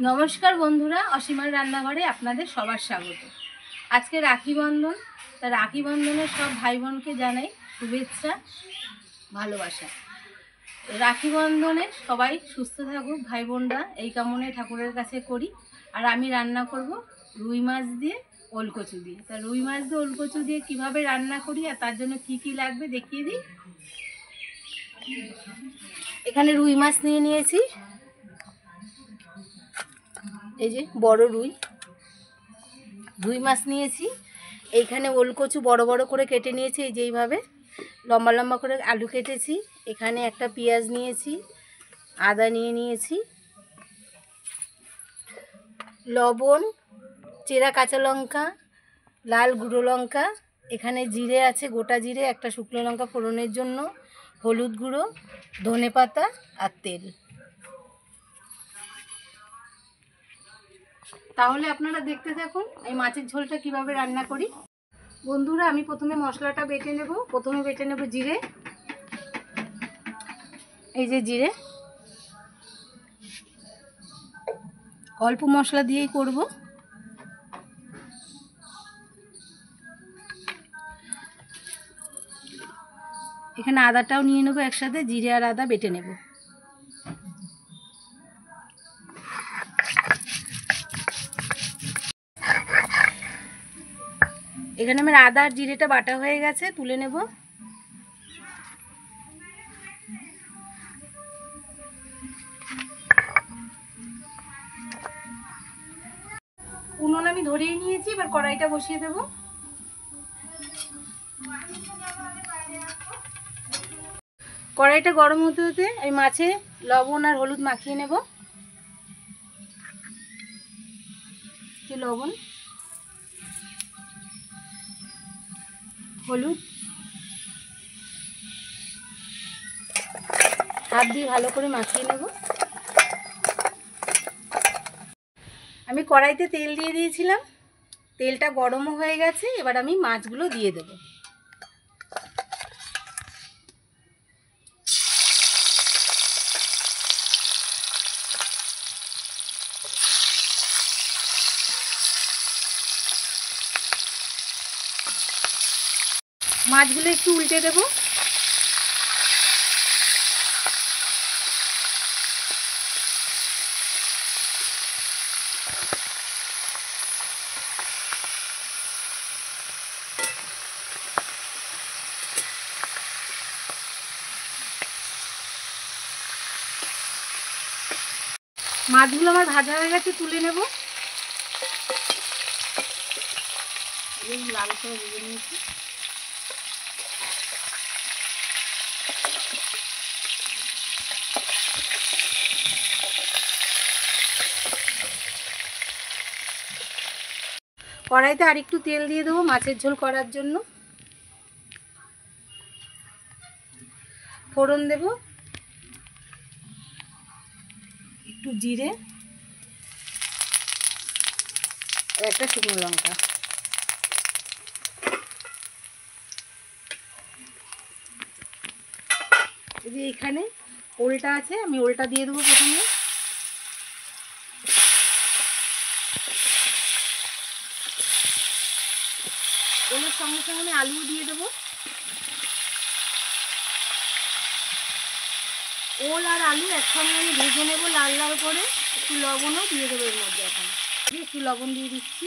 নমস্কার বন্ধুরা, অসীমার রান্নাঘরে আপনাদের সবার স্বাগত। আজকে রাখি বন্ধন, তা রাখি বন্ধনের সব ভাই বোনকে জানাই শুভেচ্ছা, ভালোবাসা। রাখি বন্ধনে সবাই সুস্থ থাকুক ভাই বোনরা, এই কামনায় ঠাকুরের কাছে করি। আর আমি রান্না করব রুই মাছ দিয়ে ওলকচু দিয়ে। তা রুই মাছ দিয়ে ওলকচু দিয়ে কীভাবে রান্না করি আর তার জন্য কি কি লাগবে দেখিয়ে দিই। এখানে রুই মাছ নিয়ে নিয়েছি, এই যে বড় রুই মাছ নিয়েছি। এইখানে ওলকচু বড় বড় করে কেটে নিয়েছি, এই যে এইভাবে লম্বা লম্বা করে আলু কেটেছি। এখানে একটা পেঁয়াজ নিয়েছি, আদা নিয়ে নিয়েছি, লবণ, চেরা কাঁচা লঙ্কা, লাল গুঁড়ো লঙ্কা, এখানে জিরে আছে, গোটা জিরে, একটা শুকনো লঙ্কা ফোড়নের জন্য, হলুদ গুঁড়ো, ধনেপাতা আর তেল। তাহলে আপনারা দেখতে থাকুন এই মাছের ঝোলটা কিভাবে রান্না করি। বন্ধুরা, আমি প্রথমে মশলাটা বেটে নেব। প্রথমে বেটে নেব জিরে, এই যে জিরে, অল্প মশলা দিয়েই করব। এখানে আদাটাও নিয়ে নেব একসাথে, জিরে আর আদা বেটে নেব। এখানে আমার আদা আর জিরেটা বাটা হয়ে গেছে, তুলে নেব। উনুন আমি ধরিয়ে নিয়েছি, এবার কড়াইটা বসিয়ে দেব। কড়াইটা গরম হতে হতে এই মাছে লবণ আর হলুদ মাখিয়ে নেব। লবণ, হলুদ, হাত দিয়ে ভালো করে মাখিয়ে নেব। আমি কড়াইতে তেল দিয়ে দিয়েছিলাম, তেলটা গরমও হয়ে গেছে। এবার আমি মাছগুলো দিয়ে দেব। মাছগুলো একটু উল্টে দেব। মাছগুলো আমার ভাজা হয়ে গেছে, তুলে নেব। লাল করে ভেজে নিয়েছি। কড়াইতে আর একটু তেল দিয়ে দেবো মাছের ঝোল করার জন্য। ফোড়ন দেব, একটু জিরে, একটা শুকনো লঙ্কা। এই যে এখানে ওলটা আছে, আমি ওলটা দিয়ে দেবো প্রথমে। ওলের সঙ্গে সঙ্গে আমি আলুও দিয়ে দেবো। ওল আর আলু একসঙ্গে আমি ভেজে নেবো লাল লাল করে। একটু লবণও দিয়ে দেবো এর মধ্যে। এখন একটু লবণ দিয়ে দিচ্ছি।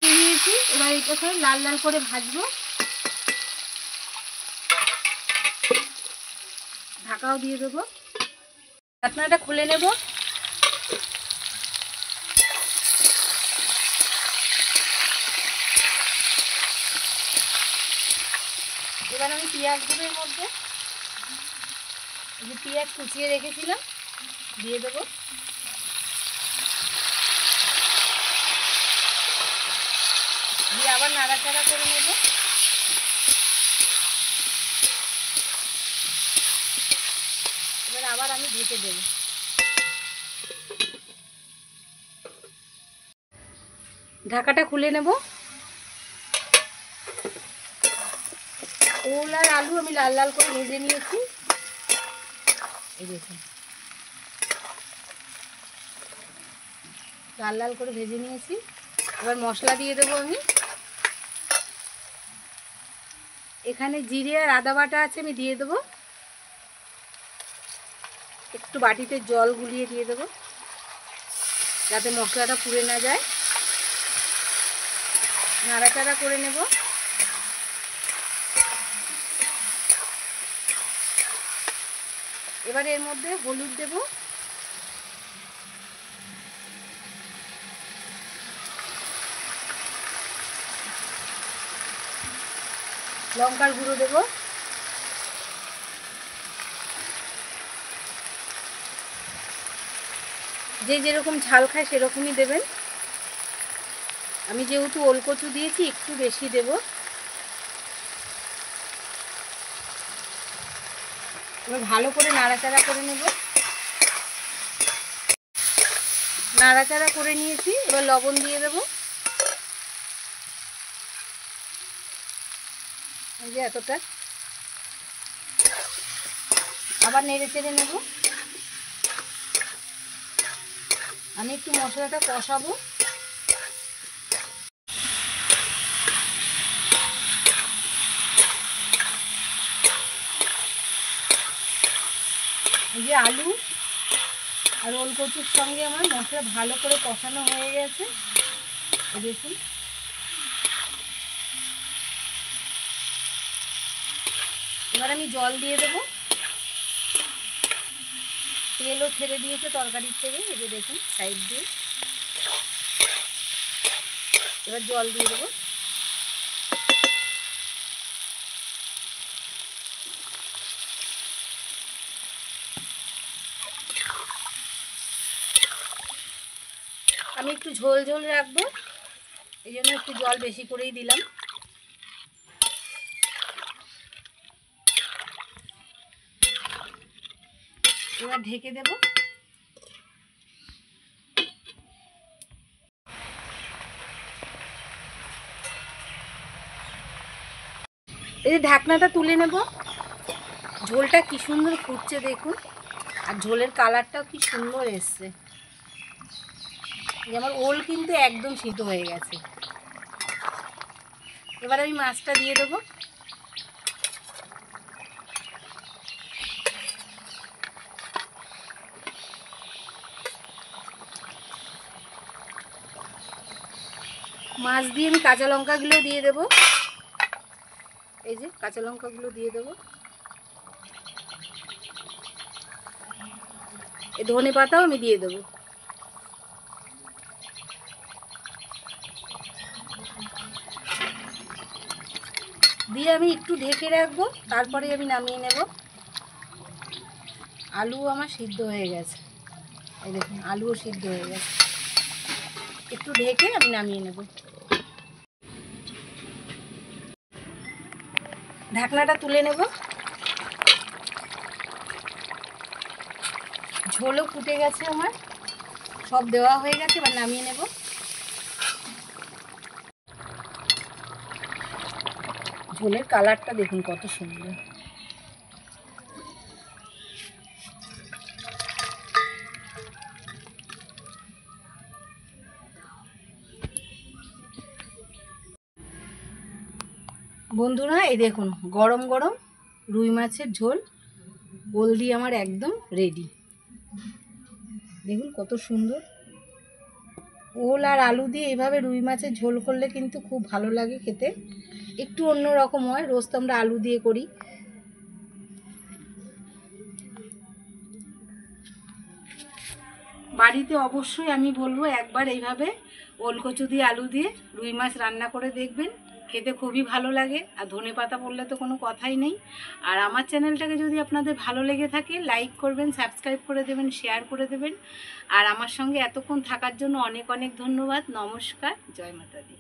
দিয়েছি, এবার এটাকে লাল লাল করে ভাজবো। ঢাকাও দিয়ে দেবো। ঢাকনাটা খুলে নেব। এবার আমি পেঁয়াজ দেবো এর মধ্যে। এই যে পেঁয়াজ কুচিয়ে রেখেছিলাম, দিয়ে দেবো। দিয়ে আবার নাড়াচাড়া করে নেব। এবার আবার আমি ঢেকে দেবো। ঢাকাটা খুলে নেব। ওল আর আলু আমি লাল লাল করে ভেজে নিয়েছি। এই দেখুন লাল লাল করে ভেজে নিয়েছি। এবার মশলা দিয়ে দেবো আমি। এখানে জিরে আর আদা বাটা আছে, আমি দিয়ে দেবো। একটু বাটিতে জল গুলিয়ে দিয়ে দেবো যাতে মশলাটা পুড়ে না যায়। নাড়াচাড়া করে নেব। এবার এর মধ্যে হলুদ দেব, লঙ্কার গুঁড়ো দেব, যে যেরকম ঝাল খায় সেরকমই দেবেন। আমি যেহেতু ওলকচু দিয়েছি একটু বেশি দেব। এবার ভালো করে নাড়াচাড়া করে নেব। নাড়াচাড়া করে নিয়েছি, এবার লবণ দিয়ে দেব। এই যে এতটা, আবার নেড়ে চেড়ে নেব। আমি একটু মশলাটা কষাবো। এই যে আলু আর ওলকচুর সঙ্গে আমার মশলা ভালো করে কষানো হয়ে গেছে। দেখুন এবার আমি জল দিয়ে দেবো। তেলও ছেড়ে দিয়েছে তরকারির থেকে, এই যে দেখুন সাইড দিয়ে। এবার জল দিয়ে দেবো। আমি একটু ঝোল ঝোল রাখবো, এই জন্য একটু জল বেশি করেই দিলাম। এবার ঢেকে দেব। এই যে ঢাকনাটা তুলে নেব। ঝোলটা কি সুন্দর ফুটছে দেখুন, আর ঝোলের কালারটাও কি সুন্দর এসছে। আমার ওল কিন্তু একদম সিদ্ধ হয়ে গেছে। এবার আমি মাছটা দিয়ে দেবো। মাছ দিয়ে আমি কাঁচা লঙ্কাগুলো দিয়ে দেবো। এই যে কাঁচা লঙ্কাগুলো দিয়ে দেবো। এই ধনে পাতাও আমি দিয়ে দেবো। দিয়ে আমি একটু ঢেকে রাখবো, তারপরে আমি নামিয়ে নেব। আলু আমার সিদ্ধ হয়ে গেছে, এই দেখুন আলুও সিদ্ধ হয়ে গেছে। একটু ঢেকে আমি নামিয়ে নেব। ঢাকনাটা তুলে নেব। ঝোলও ফুটে গেছে আমার, সব দেওয়া হয়ে গেছে। এবার নামিয়ে নেব। ঝোলের কালারটা দেখুন কত সুন্দর। বন্ধুরা এই দেখুন গরম গরম রুই মাছের ঝোল ওল দিয়ে আমার একদম রেডি। দেখুন কত সুন্দর। ওল আর আলু দিয়ে এভাবে রুই মাছের ঝোল করলে কিন্তু খুব ভালো লাগে খেতে, একটু অন্য রকম হয়। রোজ তো আমরা আলু দিয়ে করি। বাড়িতে অবশ্যই আমি বলবো একবার এইভাবে ওলকচু দিয়ে আলু দিয়ে রুই মাছ রান্না করে দেখবেন, খেতে খুবই ভালো লাগে। আর ধনেপাতা পড়লে তো কোনো কথাই নেই। আর আমার চ্যানেলটাকে যদি আপনাদের ভালো লেগে থাকে লাইক করবেন, সাবস্ক্রাইব করে দেবেন, শেয়ার করে দেবেন। আর আমার সঙ্গে এতক্ষণ থাকার জন্য অনেক অনেক ধন্যবাদ। নমস্কার, জয় মাতা দি।